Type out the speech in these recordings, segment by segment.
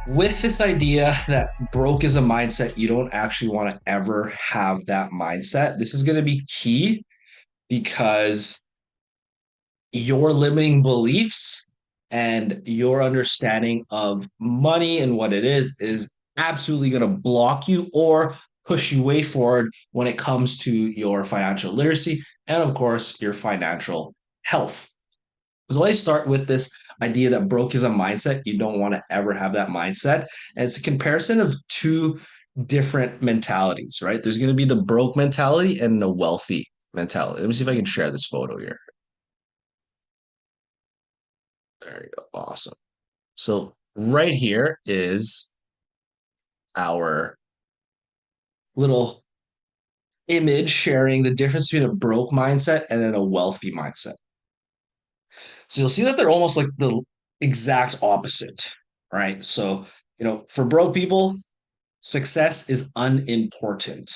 with this idea that broke is a mindset, you don't actually want to ever have that mindset. This is going to be key because your limiting beliefs and your understanding of money and what it is absolutely going to block you or push you way forward when it comes to your financial literacy and, of course, your financial health. So I start with this idea that broke is a mindset. You don't want to ever have that mindset. And it's a comparison of two different mentalities, right? There's going to be the broke mentality and the wealthy mentality. Let me see if I can share this photo here. There you go. Awesome. So right here is our little image sharing the difference between a broke mindset and then a wealthy mindset. So you'll see that they're almost like the exact opposite, right? So, for broke people, success is unimportant.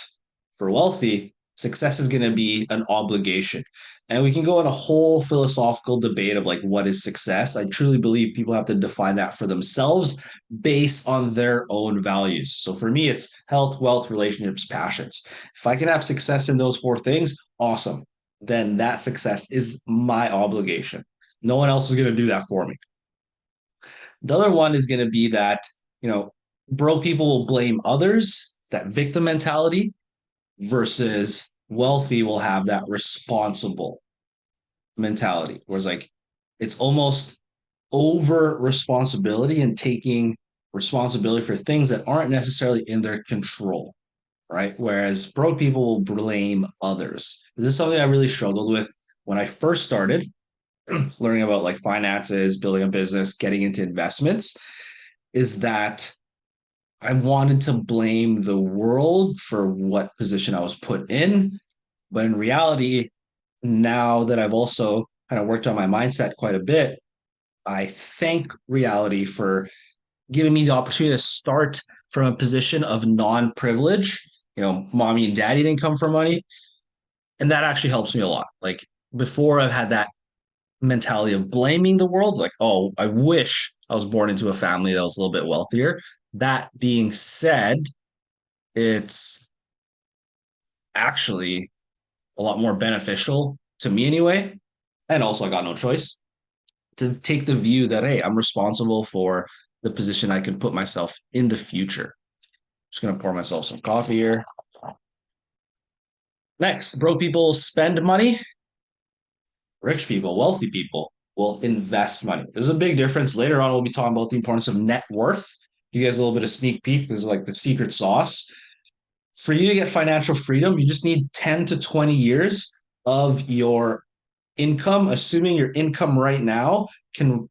For wealthy, success is going to be an obligation. And we can go on a whole philosophical debate of like what is success. I truly believe people have to define that for themselves based on their own values. So for me, it's health, wealth, relationships, passions. If I can have success in those four things, awesome. Then that success is my obligation. No one else is going to do that for me. The other one is going to be that, you know, broke people will blame others, that victim mentality, versus wealthy will have that responsible mentality, whereas like it's almost over responsibility and taking responsibility for things that aren't necessarily in their control, right? Whereas broke people will blame others. This is something I really struggled with when I first started learning about like finances, building a business, getting into investments, is that I wanted to blame the world for what position I was put in. But in reality, now that I've also kind of worked on my mindset quite a bit, I thank reality for giving me the opportunity to start from a position of non privilege. Mommy and daddy didn't come from money. And that actually helps me a lot. Like before, I've had that mentality of blaming the world, like, oh, I wish I was born into a family that was a little bit wealthier. That being said, it's actually a lot more beneficial to me anyway. And also, I got no choice to take the view that, hey, I'm responsible for the position I can put myself in the future. Just going to pour myself some coffee here. Next, broke people spend money. Rich people, wealthy people will invest money. There's a big difference. Later on, we'll be talking about the importance of net worth. You guys a little bit of sneak peek. This is like the secret sauce. For you to get financial freedom, you just need 10 to 20 years of your income, assuming your income right now can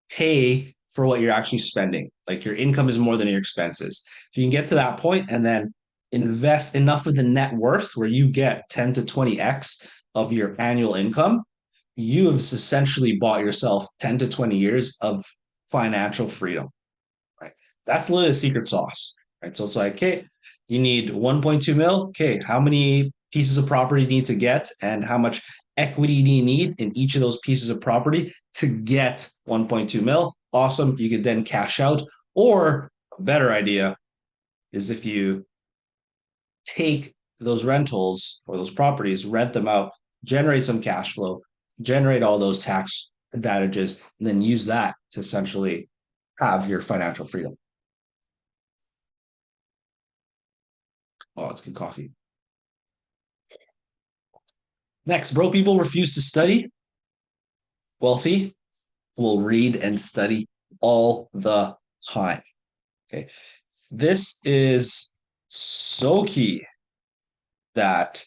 pay for what you're actually spending. Like your income is more than your expenses. If you can get to that point and then invest enough of the net worth where you get 10 to 20x of your annual income, you have essentially bought yourself 10 to 20 years of financial freedom, right? That's literally the secret sauce, right? So it's like, okay, you need 1.2 mil. Okay, how many pieces of property do you need to get and how much equity do you need in each of those pieces of property to get 1.2 mil? Awesome. You could then cash out. Or a better idea is if you take those rentals or those properties, rent them out, generate some cash flow, generate all those tax advantages, and then use that to essentially have your financial freedom. Oh, it's good coffee. Next, broke people refuse to study. Wealthy will read and study all the time. Okay. This is so key that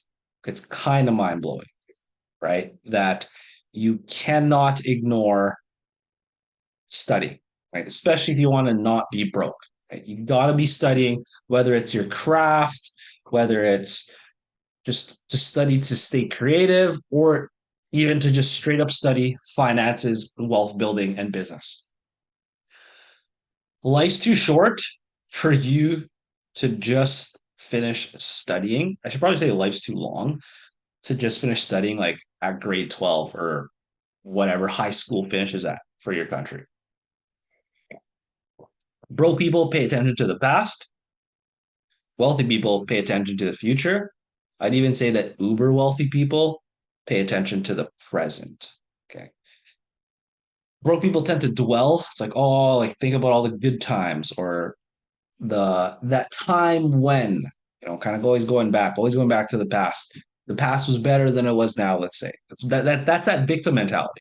it's kind of mind blowing, right? That you cannot ignore study, right? Especially if you want to not be broke, right? You got to be studying, whether it's your craft, whether it's just to study to stay creative, or even to just straight up study finances, wealth building, and business. Life's too short for you to just finish studying. I should probably say life's too long to just finish studying like at grade 12 or whatever high school finishes at for your country. Broke people pay attention to the past. Wealthy people pay attention to the future. I'd even say that uber wealthy people pay attention to the present. Okay. Broke people tend to dwell. It's like, oh, like think about all the good times or that time when, kind of always going back to the past. The past was better than it was now, let's say. That's that victim mentality.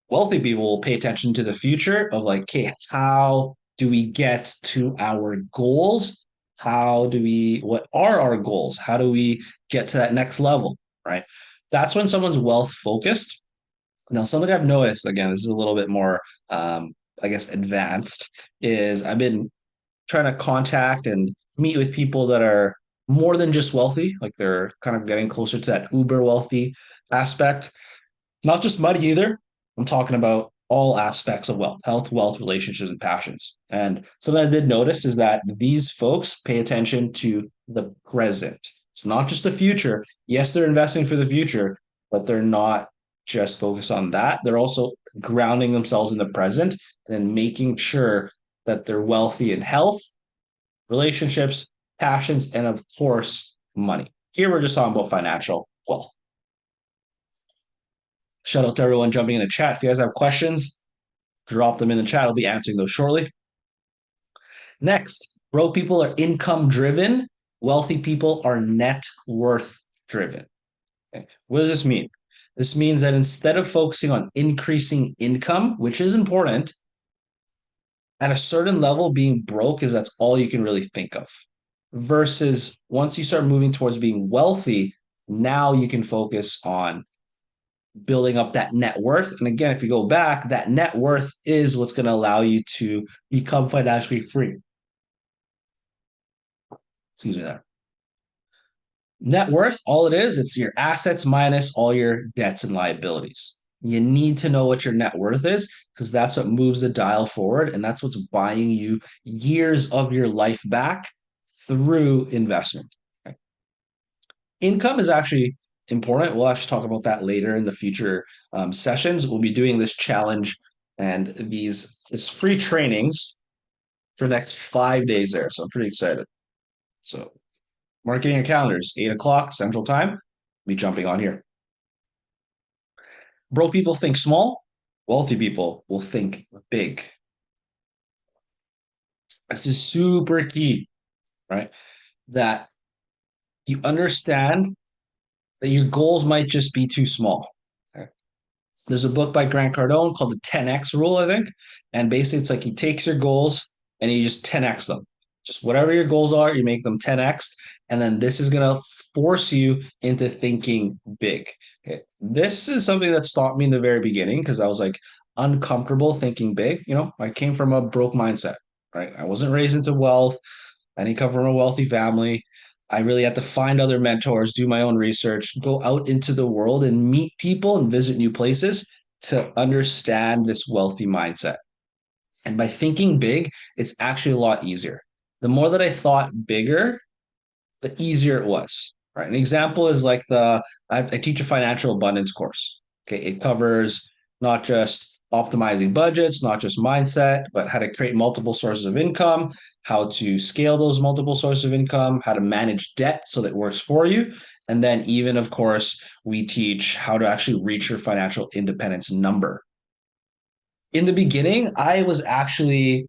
Wealthy people will pay attention to the future of like, okay, how do we get to our goals? What are our goals? How do we get to that next level? Right. That's when someone's wealth focused. Now, something I've noticed, again, this is a little bit more, I guess, advanced, is I've been trying to contact and meet with people that are more than just wealthy, like they're kind of getting closer to that uber wealthy aspect. Not just money either. I'm talking about all aspects of wealth, health, wealth, relationships, and passions. And something I did notice is that these folks pay attention to the present. It's not just the future. Yes, they're investing for the future, but they're not just focused on that. They're also grounding themselves in the present and then making sure that they're wealthy in health, relationships, passions, and of course, money. Here we're just talking about financial wealth. Shout out to everyone jumping in the chat. If you guys have questions, drop them in the chat. I'll be answering those shortly. Next, broke people are income driven. Wealthy people are net worth driven. Okay. What does this mean? This means that instead of focusing on increasing income, which is important, at a certain level, being broke is that's all you can really think of. Versus once you start moving towards being wealthy, now you can focus on building up that net worth. And again, if you go back, that net worth is what's going to allow you to become financially free. Excuse me there. Net worth, all it is, it's your assets minus all your debts and liabilities. You need to know what your net worth is because that's what moves the dial forward. And that's what's buying you years of your life back through investment. Okay. Income is actually important. We'll actually talk about that later in the future sessions. We'll be doing this challenge and it's free trainings for the next 5 days there. So I'm pretty excited. So marketing your calendars, 8 o'clock Central Time. Be jumping on here. Broke people think small. Wealthy people will think big. This is super key, right? That you understand that your goals might just be too small. Okay? There's a book by Grant Cardone called the 10X rule, I think. And basically, it's like he takes your goals and you just 10X them. Just whatever your goals are, you make them 10X. And then this is going to force you into thinking big. Okay. This is something that stopped me in the very beginning because I was like uncomfortable thinking big. I came from a broke mindset, right? I wasn't raised into wealth. I didn't come from a wealthy family. I really had to find other mentors, do my own research, go out into the world and meet people and visit new places to understand this wealthy mindset. And by thinking big, it's actually a lot easier. The more that I thought bigger, the easier it was. Right. An example is like I teach a financial abundance course. Okay. It covers not just optimizing budgets, not just mindset, but how to create multiple sources of income, how to scale those multiple sources of income, how to manage debt so that it works for you. And then even, of course, we teach how to actually reach your financial independence number. In the beginning, I was actually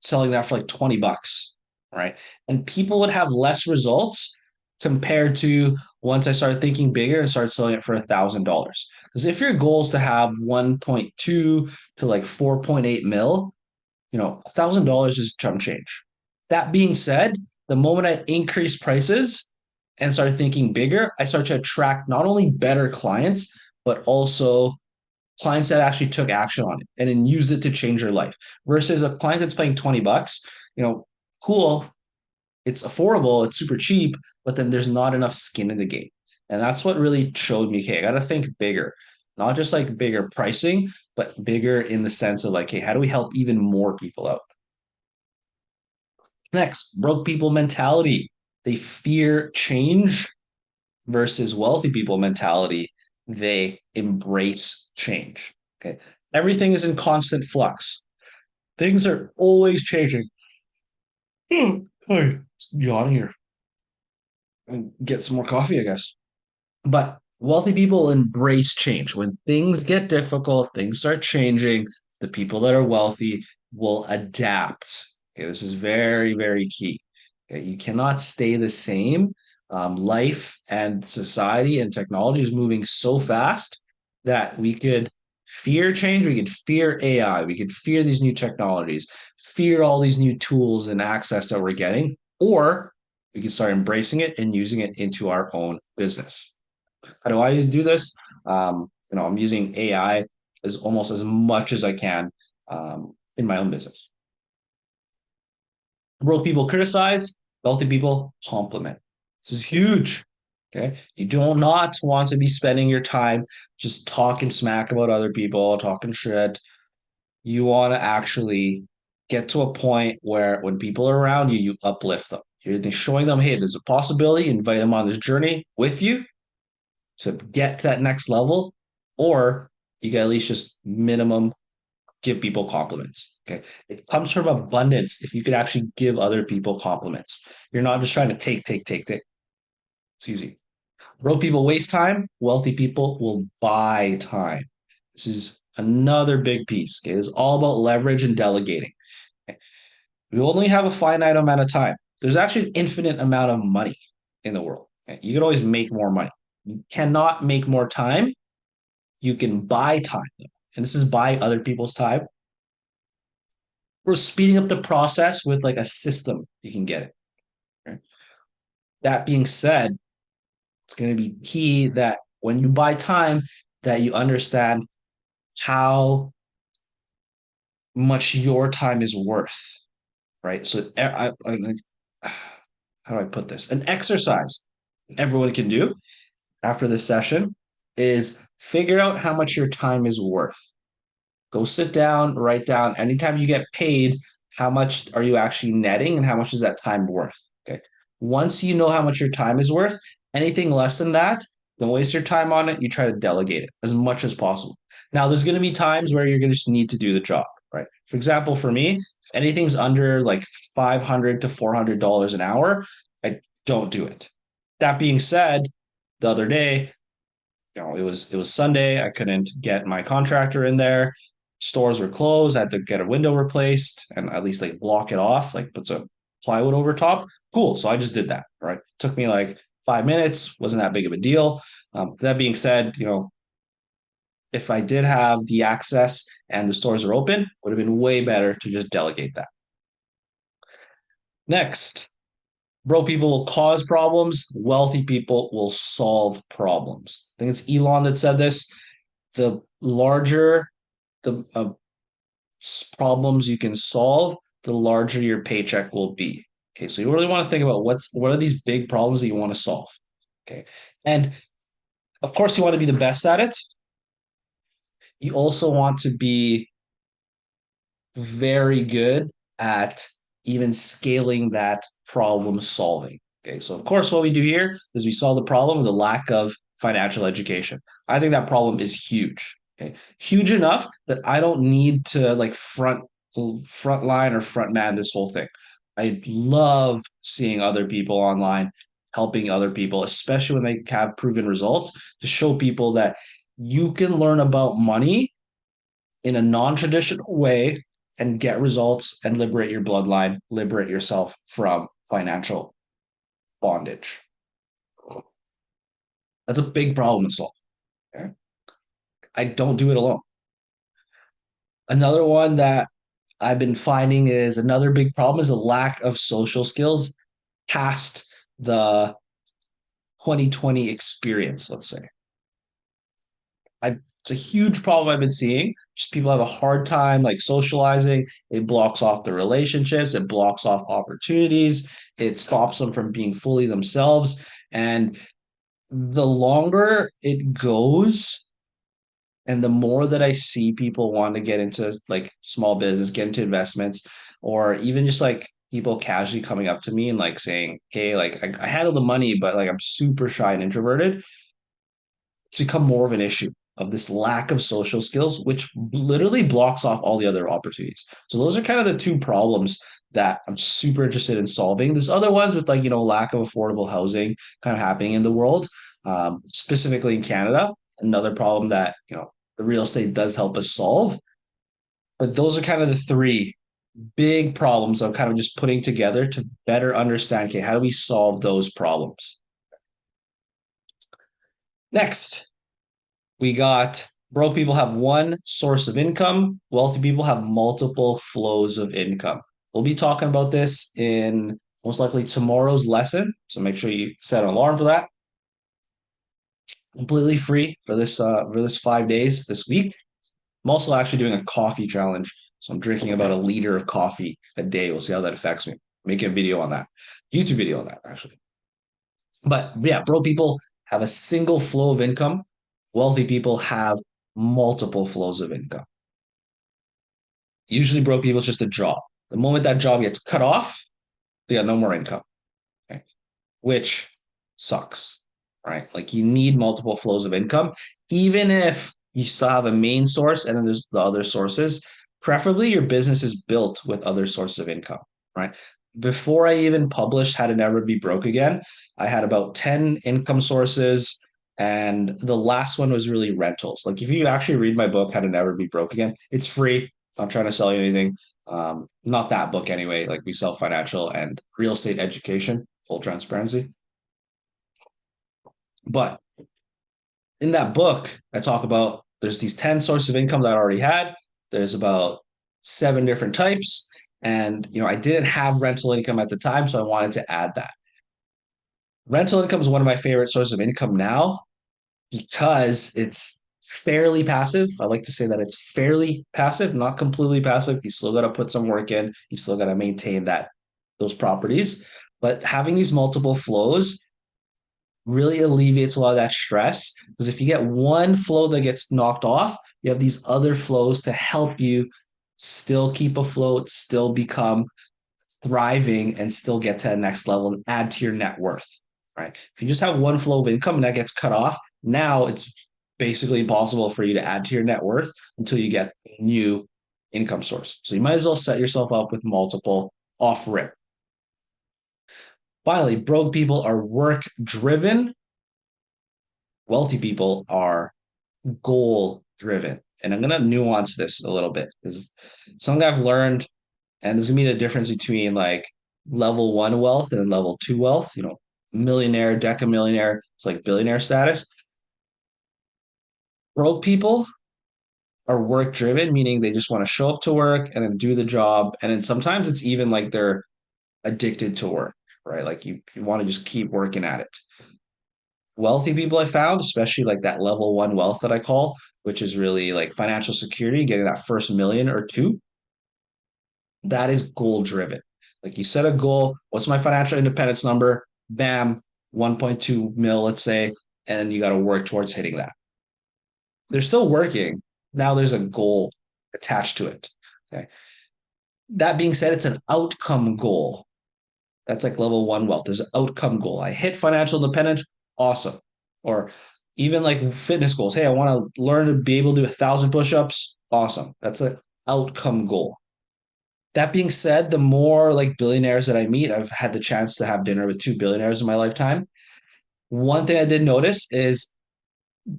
selling that for like 20 bucks, right? And people would have less results compared to once I started thinking bigger and started selling it for $1,000. Because if your goal is to have 1.2 to like 4.8 mil, $1,000 is chump change. That being said, the moment I increased prices and started thinking bigger, I started to attract not only better clients, but also clients that actually took action on it and then used it to change their life versus a client that's paying 20 bucks, cool. It's affordable. It's super cheap, but then there's not enough skin in the game. And that's what really showed me, okay, I got to think bigger, not just like bigger pricing, but bigger in the sense of like, hey, how do we help even more people out? Next, broke people mentality. They fear change versus wealthy people mentality. They embrace change. Okay. Everything is in constant flux. Things are always changing. Sorry, yawn here and get some more coffee, I guess. But wealthy people embrace change. When things get difficult, things start changing. The people that are wealthy will adapt. Okay, this is very, very key. Okay, you cannot stay the same. Life and society and technology is moving so fast that we could fear change. We could fear AI. We could fear these new technologies, fear all these new tools and access that we're getting, or we can start embracing it and using it into our own business. How do I do this? I'm using AI as almost as much as I can in my own business. Broke people criticize, wealthy people compliment. This is huge. Okay. You do not want to be spending your time just talking smack about other people, talking shit. You want to actually get to a point where when people are around you, you uplift them. You're showing them, hey, there's a possibility, invite them on this journey with you to get to that next level, or you can at least just minimum give people compliments. Okay. It comes from abundance if you could actually give other people compliments. You're not just trying to take, take, take, take. It's easy. Broke people waste time, wealthy people will buy time. This is another big piece. Okay. It's all about leverage and delegating. Okay. We only have a finite amount of time. There's actually an infinite amount of money in the world. Okay. You can always make more money. You cannot make more time. You can buy time, and this is buy other people's time. We're speeding up the process with like a system you can get it. Right? That being said, it's going to be key that when you buy time, that you understand how much your time is worth, right? So, how do I put this? An exercise everyone can do after this session is figure out how much your time is worth. Go sit down, write down anytime you get paid, how much are you actually netting and how much is that time worth? Okay. Once you know how much your time is worth, anything less than that, don't waste your time on it. You try to delegate it as much as possible. Now, there's going to be times where you're going to just need to do the job, right? For example, for me, if anything's under like $500 to $400 an hour, I don't do it. That being said, the other day, it was Sunday. I couldn't get my contractor in there. Stores were closed. I had to get a window replaced and at least like block it off, like put some plywood over top. Cool. So I just did that. Right. Took me like 5 minutes. Wasn't that big of a deal. That being said, if I did have the access and the stores are open, would have been way better to just delegate that. Next, broke people will cause problems. Wealthy people will solve problems. I think it's Elon that said this. The larger the problems you can solve, the larger your paycheck will be. Okay, so you really want to think about what are these big problems that you want to solve. Okay, and of course you want to be the best at it. You also want to be very good at even scaling that problem solving. Okay, so of course, what we do here is we solve the problem of the lack of financial education. I think that problem is huge. Okay, huge enough that I don't need to like front line or front man this whole thing. I love seeing other people online helping other people, especially when they have proven results, to show people that you can learn about money in a non-traditional way and get results and liberate your bloodline, liberate yourself from financial bondage. That's a big problem to solve. Okay? I don't do it alone. Another one that I've been finding is another big problem is a lack of social skills past the 2020 experience, let's say. It's a huge problem I've been seeing. Just people have a hard time like socializing. It blocks off the relationships. It blocks off opportunities. It stops them from being fully themselves. And the longer it goes, and the more that I see people want to get into like small business, get into investments, or even just like people casually coming up to me and like saying, "Hey, like I handle the money, but like I'm super shy and introverted." It's become more of an issue. of this lack of social skills, which literally blocks off all the other opportunities. So those are kind of the two problems that I'm super interested in solving. There's other ones with like, lack of affordable housing kind of happening in the world, specifically in Canada. Another problem that, the real estate does help us solve. But those are kind of the three big problems I'm kind of just putting together to better understand, okay, how do we solve those problems? Next, we got broke people have one source of income, wealthy people have multiple flows of income. We'll be talking about this in most likely tomorrow's lesson. So make sure you set an alarm for that. Completely free for this 5 days this week. I'm also actually doing a coffee challenge. So I'm drinking about a liter of coffee a day. We'll see how that affects me. Making a video on that, YouTube video on that, actually. But yeah, broke people have a single flow of income. Wealthy people have multiple flows of income. Usually, broke people, it's just a job. The moment that job gets cut off, they got no more income, okay? Which sucks, right? Like you need multiple flows of income, even if you still have a main source and then there's the other sources. Preferably, your business is built with other sources of income, right? Before I even published How to Never Be Broke Again, I had about 10 income sources. And the last one was really rentals. Like if you actually read my book, How to Never Be Broke Again, it's free. I'm not trying to sell you anything. Not that book anyway. Like we sell financial and real estate education, full transparency. But in that book, I talk about there's these 10 sources of income that I already had. There's about 7 different types. And I didn't have rental income at the time, so I wanted to add that. Rental income is one of my favorite sources of income now because it's fairly passive. I like to say that it's fairly passive, not completely passive. You still got to put some work in. You still got to maintain those properties. But having these multiple flows really alleviates a lot of that stress because if you get one flow that gets knocked off, you have these other flows to help you still keep afloat, still become thriving, and still get to the next level and add to your net worth, right? If you just have one flow of income and that gets cut off, now it's basically impossible for you to add to your net worth until you get a new income source. So you might as well set yourself up with multiple off rip. Finally, broke people are work driven. Wealthy people are goal driven. And I'm going to nuance this a little bit because something I've learned, and there's going to be the difference between like level one wealth and level two wealth, millionaire, decamillionaire, it's like billionaire status. Broke people are work driven, meaning they just want to show up to work and then do the job. And then sometimes it's even like they're addicted to work, right? Like you want to just keep working at it. Wealthy people I found, especially like that level one wealth that I call, which is really like financial security, getting that first million or two, that is goal driven. Like you set a goal, what's my financial independence number? Bam, 1.2 mil, let's say, and you got to work towards hitting that. They're still working. Now there's a goal attached to it. Okay. That being said, it's an outcome goal. That's like level one wealth. There's an outcome goal. I hit financial independence, awesome. Or even like fitness goals. Hey, I want to learn to be able to do 1,000 push-ups. Awesome. That's an outcome goal. That being said, the more like billionaires that I meet, I've had the chance to have dinner with 2 billionaires in my lifetime. One thing I did notice is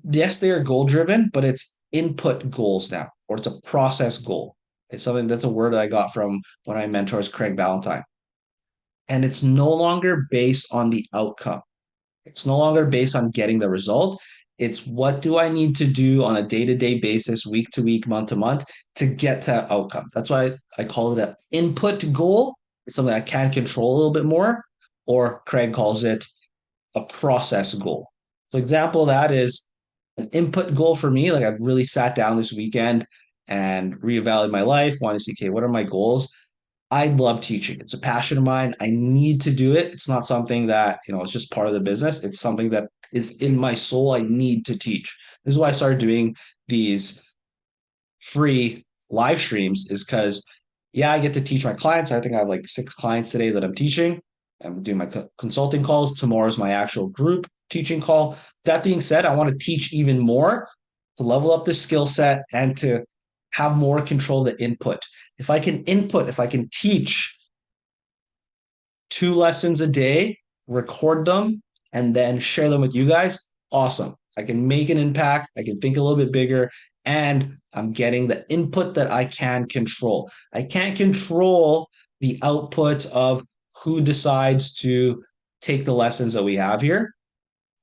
yes, they are goal driven, but it's input goals now, or it's a process goal. It's something that's a word that I got from when I mentors Craig Ballantyne. And it's no longer based on the outcome. It's no longer based on getting the result. It's what do I need to do on a day-to-day basis, week to week, month to month to get to outcome. That's why I call it an input goal. It's something I can control a little bit more, or Craig calls it a process goal. So example of that is an input goal for me. Like I've really sat down this weekend and reevaluated my life, want to see, okay, what are my goals? I love teaching. It's a passion of mine. I need to do it. It's not something that, it's just part of the business. It's something that is in my soul. I need to teach. This is why I started doing these free live streams is because, yeah, I get to teach my clients. I think I have like 6 clients today that I'm teaching. I'm doing my consulting calls. Tomorrow's my actual group teaching call. That being said, I want to teach even more to level up the skill set and to have more control of the input. If I can input, if I can teach 2 lessons a day, record them, and then share them with you guys, awesome. I can make an impact. I can think a little bit bigger, and I'm getting the input that I can control. I can't control the output of who decides to take the lessons that we have here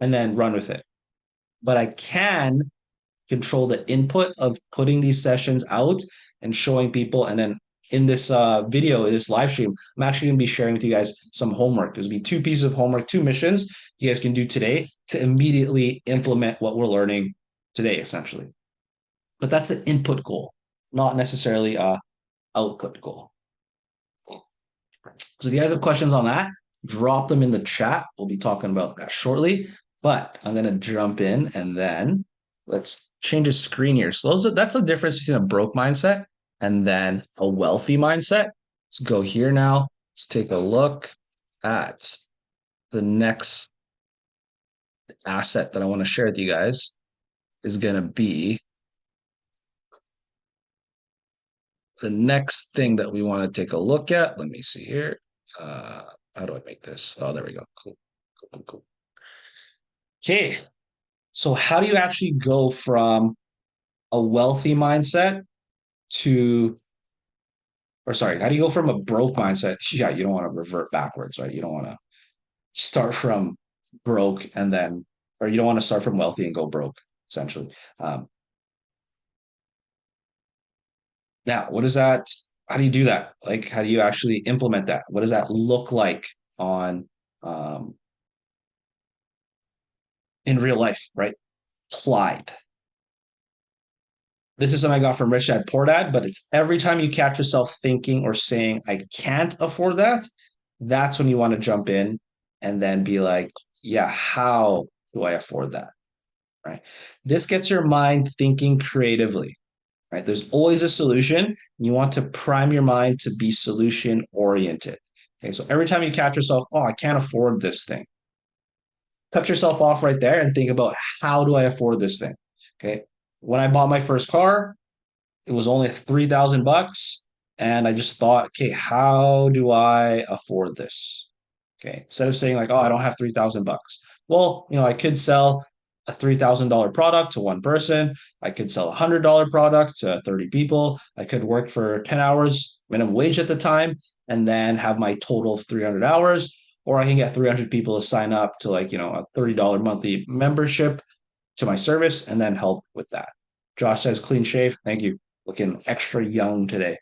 and then run with it. But I can control the input of putting these sessions out and showing people. And then in this video, in this live stream, I'm actually going to be sharing with you guys some homework. There's going to be 2 pieces of homework, 2 missions you guys can do today to immediately implement what we're learning today, essentially. But that's an input goal, not necessarily a output goal. So if you guys have questions on that, drop them in the chat. We'll be talking about that shortly. But I'm going to jump in and then let's change the screen here. So that's the difference between a broke mindset and then a wealthy mindset. Let's go here now. Let's take a look at the next asset that I want to share with you guys is going to be the next thing that we want to take a look at. Let me see here. How do I make this? Oh, there we go. Cool. Okay. So how do you actually go from a wealthy mindset to, or sorry, how do you go from a broke mindset? Yeah, you don't want to revert backwards, right? You don't want to start from broke and then, or you don't want to start from wealthy and go broke, essentially. Now, what is that? How do you do that? Like, how do you actually implement that? What does that look like on in real life, right? Applied. This is something I got from Rich Dad Poor Dad, but it's every time you catch yourself thinking or saying, I can't afford that, that's when you want to jump in and then be like, yeah, how do I afford that? Right. This gets your mind thinking creatively, right? There's always a solution. You want to prime your mind to be solution oriented. Okay. So every time you catch yourself, oh, I can't afford this thing, cut yourself off right there and think about how do I afford this thing? Okay. When I bought my first car, it was only $3,000. And I just thought, okay, how do I afford this? Okay. Instead of saying like, oh, I don't have 3,000 bucks. Well, I could sell a $3,000 product to one person. I could sell $100 product to 30 people. I could work for 10 hours minimum wage at the time and then have my total of 300 hours. Or I can get 300 people to sign up to like, a $30 monthly membership to my service and then help with that. Josh says clean shave. Thank you. Looking extra young today.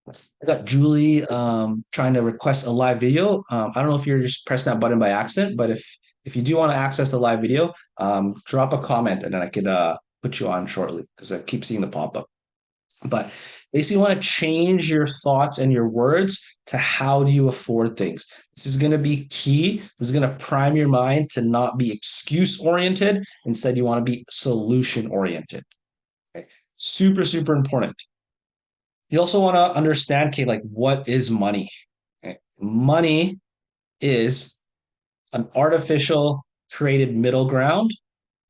I got Julie trying to request a live video. I don't know if you're just pressing that button by accident, but if you do want to access the live video, drop a comment and then I could put you on shortly because I keep seeing the pop-up. But basically, you want to change your thoughts and your words to how do you afford things. This is going to be key. This is going to prime your mind to not be excuse-oriented. Instead, you want to be solution-oriented. Okay? Super, super important. You also want to understand, okay, like what is money? Okay. Money is an artificial created middle ground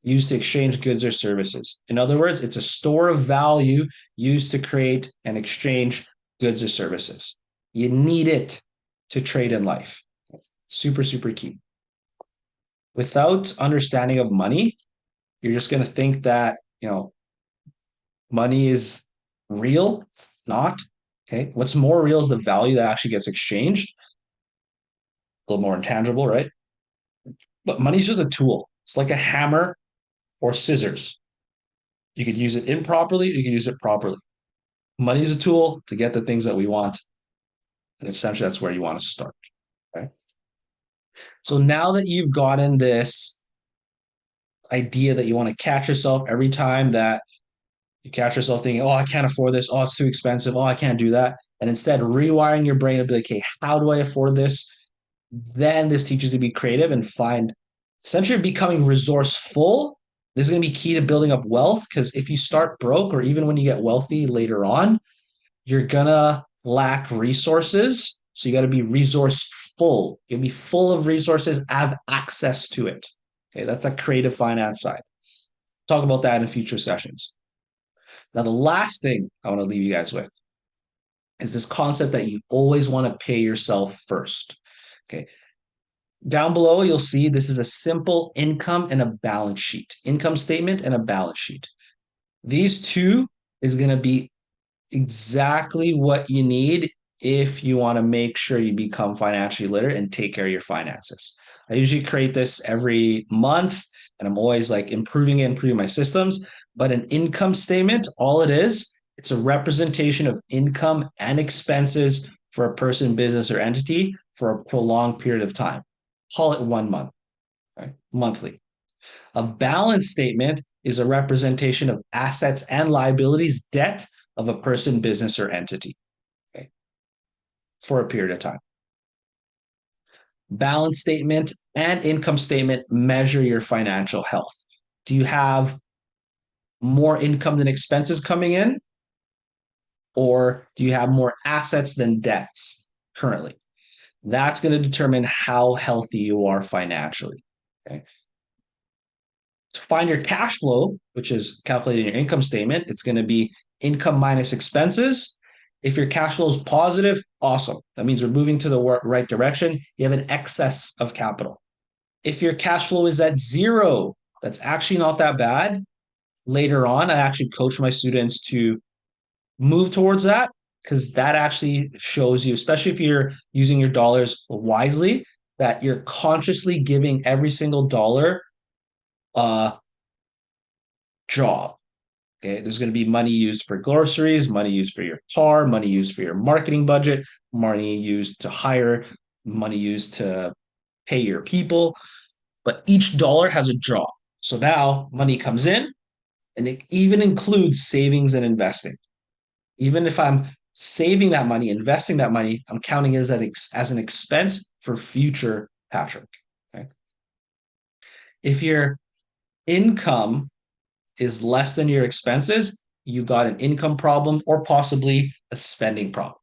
used to exchange goods or services. In other words, it's a store of value used to create and exchange goods or services. You need it to trade in life. Super, super key. Without understanding of money, you're just going to think that, money is real. It's not. Okay. What's more real is the value that actually gets exchanged. A little more intangible, right? But money's just a tool. It's like a hammer or scissors. You could use it improperly, you could use it properly. Money is a tool to get the things that we want. And essentially, that's where you want to start. Okay. So now that you've gotten this idea that you want to catch yourself every time that you catch yourself thinking, oh, I can't afford this. Oh, it's too expensive. Oh, I can't do that. And instead, rewiring your brain to be like, hey, how do I afford this? Then this teaches you to be creative and find essentially becoming resourceful. This is going to be key to building up wealth because if you start broke or even when you get wealthy later on, you're going to lack resources. So you got to be resourceful. You'll be full of resources, have access to it. Okay, that's a creative finance side. Talk about that in future sessions. Now, the last thing I want to leave you guys with is this concept that you always want to pay yourself first. Okay. Down below, you'll see this is a simple income and a balance sheet, income statement and a balance sheet. These two is going to be exactly what you need if you want to make sure you become financially literate and take care of your finances. I usually create this every month and I'm always like improving my systems. But an income statement, all it is, it's a representation of income and expenses for a person, business, or entity for a prolonged period of time. Call it 1 month, right? Monthly. A balance statement is a representation of assets and liabilities, debt of a person, business, or entity, okay, for a period of time. Balance statement and income statement measure your financial health. Do you have more income than expenses coming in? Or do you have more assets than debts currently? That's going to determine how healthy you are financially. Okay. To find your cash flow, which is calculating your income statement, it's going to be income minus expenses. If your cash flow is positive, awesome. That means we're moving to the right direction. You have an excess of capital. If your cash flow is at zero, that's actually not that bad. Later on, I actually coach my students to move towards that because that actually shows you, especially if you're using your dollars wisely, that you're consciously giving every single dollar a job. Okay, there's going to be money used for groceries, money used for your car, money used for your marketing budget, money used to hire, money used to pay your people. But each dollar has a job. So now money comes in, and it even includes savings and investing. Even if I'm saving that money, investing that money, I'm counting it as an expense for future Patrick. Okay? If your income is less than your expenses, you got an income problem or possibly a spending problem.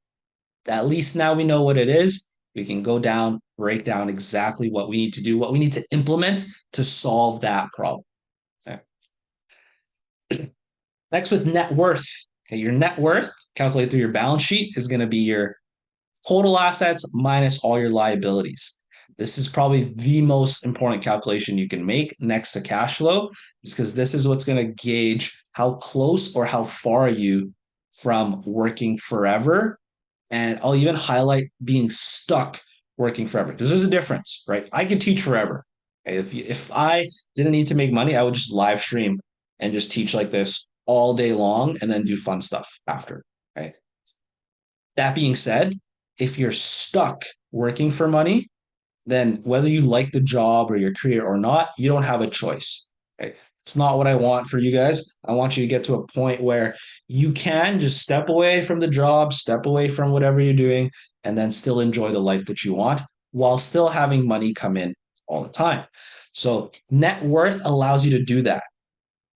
At least now we know what it is. We can go down, break down exactly what we need to do, what we need to implement to solve that problem. Okay. Next, with net worth. Okay, your net worth, calculated through your balance sheet, is going to be your total assets minus all your liabilities. This is probably the most important calculation you can make next to cash flow, is because this is what's going to gauge how close or how far are you from working forever. And I'll even highlight being stuck working forever because there's a difference, right? I could teach forever. Okay? If I didn't need to make money, I would just live stream and just teach like this all day long and then do fun stuff after, right? That being said, if you're stuck working for money, then whether you like the job or your career or not, you don't have a choice. Okay? It's not what I want for you guys. I want you to get to a point where you can just step away from the job, step away from whatever you're doing, and then still enjoy the life that you want while still having money come in all the time. So net worth allows you to do that.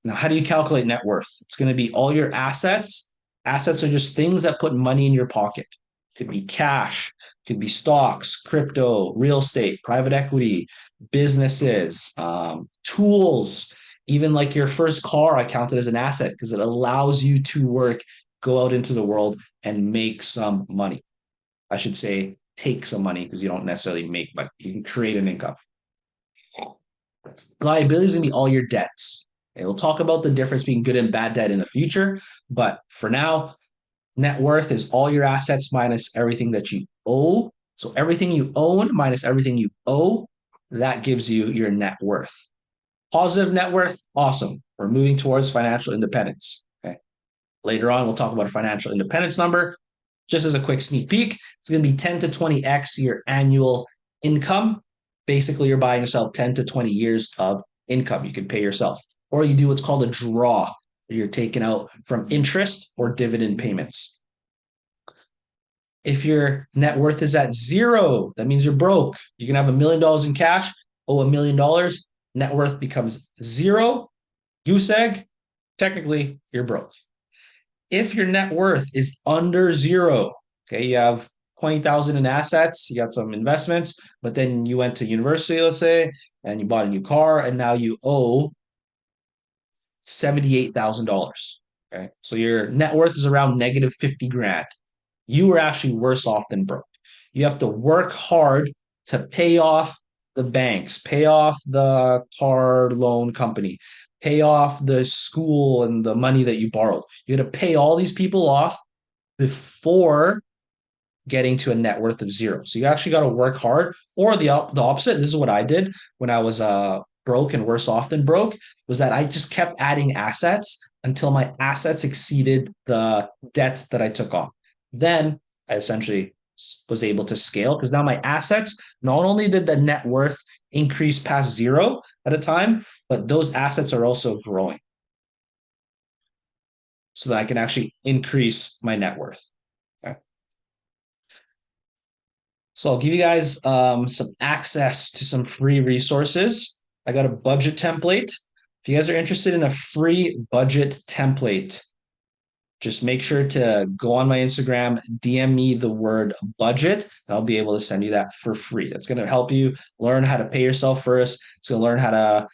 Now, how do you calculate net worth? It's going to be all your assets. Assets are just things that put money in your pocket. Could be cash, could be stocks, crypto, real estate, private equity, businesses, tools, even like your first car, I count it as an asset because it allows you to work, go out into the world and make some money. I should say take some money because you don't necessarily make money. You can create an income. Liability is going to be all your debts. And we'll talk about the difference between good and bad debt in the future. But for now, net worth is all your assets minus everything that you owe. So everything you own minus everything you owe, that gives you your net worth. Positive net worth, awesome. We're moving towards financial independence. Okay. Later on, we'll talk about a financial independence number. Just as a quick sneak peek, it's going to be 10 to 20x your annual income. Basically, you're buying yourself 10 to 20 years of income you can pay yourself. Or you do what's called a draw. You're taking out from interest or dividend payments. If your net worth is at zero, that means you're broke. You can have $1 million in cash, owe $1 million, net worth becomes zero. Goose egg, technically you're broke. If your net worth is under zero, okay, you have 20,000 in assets, you got some investments, but then you went to university, let's say, and you bought a new car, and now you owe $78,000. Okay. So your net worth is around negative 50 grand. You are actually worse off than broke. You have to work hard to pay off the banks, pay off the car loan company, pay off the school and the money that you borrowed. You got to pay all these people off before getting to a net worth of zero. So you actually got to work hard, or the opposite. This is what I did when I was broke and worse off than broke, was that I just kept adding assets until my assets exceeded the debt that I took on. Then I essentially was able to scale because now my assets, not only did the net worth increase past zero at a time, but those assets are also growing so that I can actually increase my net worth. Okay. So I'll give you guys some access to some free resources. I got a budget template. If you guys are interested in a free budget template, just make sure to go on my Instagram, DM me the word budget, and I'll be able to send you that for free. That's going to help you learn how to pay yourself first. It's going to learn how to,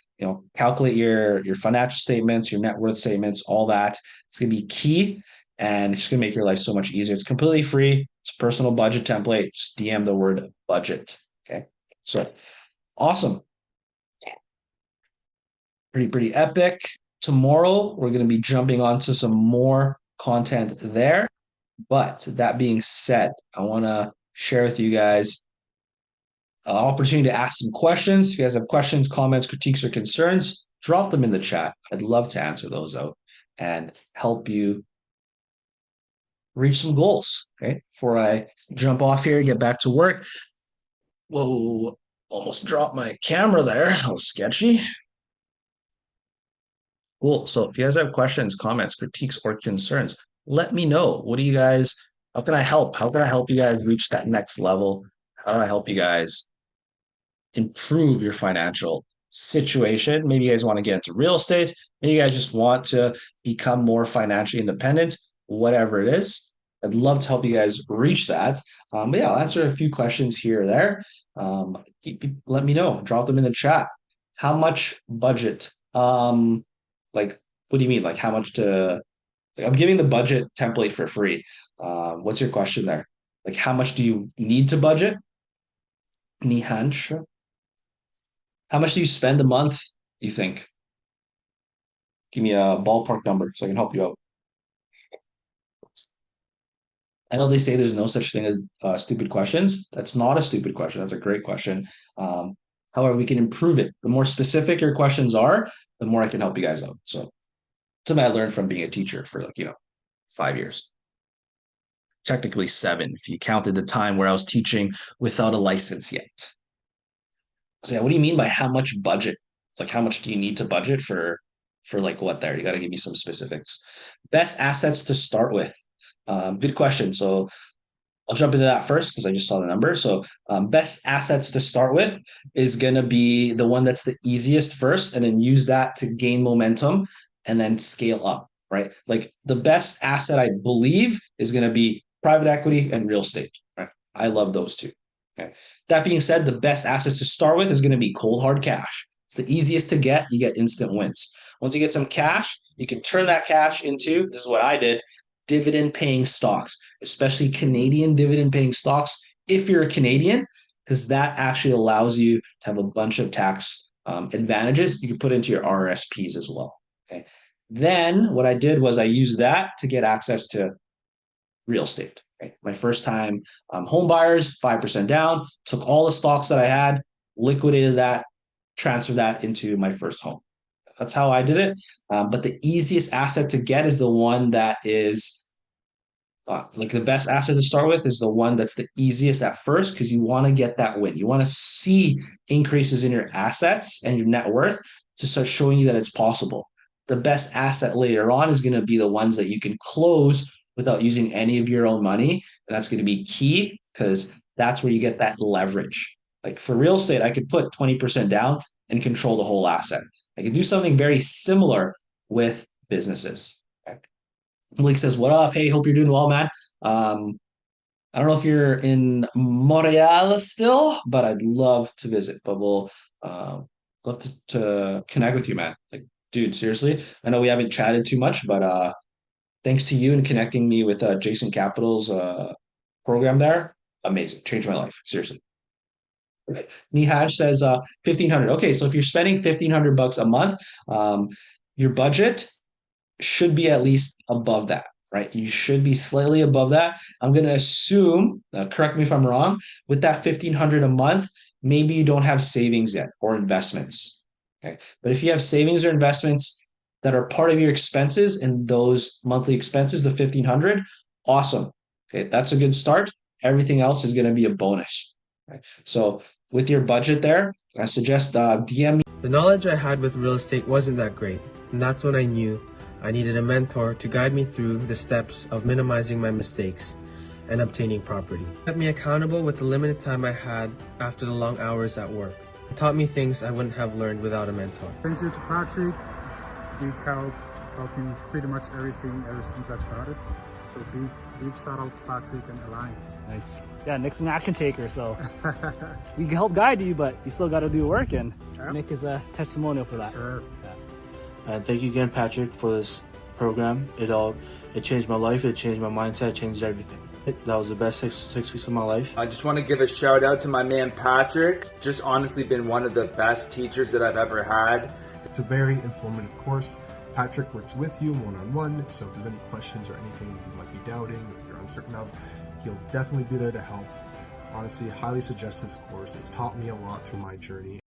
calculate your financial statements, your net worth statements, all that. It's going to be key, and it's just going to make your life so much easier. It's completely free. It's a personal budget template. Just DM the word budget. Okay. So awesome. Pretty epic. Tomorrow, we're going to be jumping onto some more content there. But that being said, I want to share with you guys an opportunity to ask some questions. If you guys have questions, comments, critiques, or concerns, drop them in the chat. I'd love to answer those out and help you reach some goals. Okay. Before I jump off here, get back to work. Whoa, almost dropped my camera there. That was sketchy. Cool. So if you guys have questions, comments, critiques, or concerns, let me know. How can I help? How can I help you guys reach that next level? How do I help you guys improve your financial situation? Maybe you guys want to get into real estate. Maybe you guys just want to become more financially independent, whatever it is. I'd love to help you guys reach that. But yeah, I'll answer a few questions here or there. Let me know. Drop them in the chat. How much budget? Like, what do you mean? Like, how much to? Like, I'm giving the budget template for free. What's your question there? Like, how much do you need to budget? Nihanch. How much do you spend a month, you think? Give me a ballpark number so I can help you out. I know they say there's no such thing as stupid questions. That's not a stupid question. That's a great question. However, we can improve it. The more specific your questions are, the more I can help you guys out. So something I learned from being a teacher for 5 years. Technically 7, if you counted the time where I was teaching without a license yet. So yeah, what do you mean by how much budget? Like how much do you need to budget for like what there? You got to give me some specifics. Best assets to start with. Good question. So I'll jump into that first because I just saw the number. So best assets to start with is going to be the one that's the easiest first, and then use that to gain momentum and then scale up, right? Like the best asset I believe is going to be private equity and real estate, right? I love those two. Okay. That being said, the best assets to start with is going to be cold hard cash. It's the easiest to get. You get instant wins. Once you get some cash, you can turn that cash into, this is what I did, dividend paying stocks, especially Canadian dividend paying stocks if you're a Canadian, because that actually allows you to have a bunch of tax advantages you can put into your RRSPs as well. Okay. Then what I did was I used that to get access to real estate. Okay. My first time home buyers, 5% down, took all the stocks that I had, liquidated that, transferred that into my first home. That's how I did it. But the easiest asset to get is the one that is like the best asset to start with is the one that's the easiest at first because you want to get that win. You want to see increases in your assets and your net worth to start showing you that it's possible. The best asset later on is going to be the ones that you can close without using any of your own money. And that's going to be key because that's where you get that leverage. Like for real estate, I could put 20% down and control the whole asset. I could do something very similar with businesses. Okay. Blake says, "What up? Hey, hope you're doing well, man. I don't know if you're in Montreal still, but I'd love to visit. But we'll love to connect with you, man. Like dude, seriously, I know we haven't chatted too much, but thanks to you and connecting me with Jason Capital's program there, amazing, changed my life, seriously. Nihaj says 1,500. Okay, so if you're spending 1,500 bucks a month, um, your budget should be at least above that, right? You should be slightly above that. I'm going to assume, correct me if I'm wrong, with that 1,500 a month, maybe you don't have savings yet or investments. Okay. But if you have savings or investments that are part of your expenses and those monthly expenses, the 1,500, awesome. Okay. That's a good start. Everything else is going to be a bonus. Right? So with your budget there, I suggest DM me. The knowledge I had with real estate wasn't that great, and that's when I knew I needed a mentor to guide me through the steps of minimizing my mistakes and obtaining property. It kept me accountable with the limited time I had after the long hours at work. It taught me things I wouldn't have learned without a mentor. Thank you to Patrick. It's big help, helped me with pretty much everything ever since I started. So big shout out to Patrick and Alliance. Nice. Yeah, Nick's an action taker, so we can help guide you, but you still got to do work, and Nick is a testimonial for that. Sure. Yeah. Thank you again, Patrick, for this program. It changed my life. It changed my mindset. It changed everything. That was the best six weeks of my life. I just want to give a shout out to my man Patrick. Just honestly been one of the best teachers that I've ever had. It's a very informative course. Patrick works with you one-on-one, so if there's any questions or anything you might be doubting or you're uncertain of, he'll definitely be there to help. Honestly, highly suggest this course. It's taught me a lot through my journey.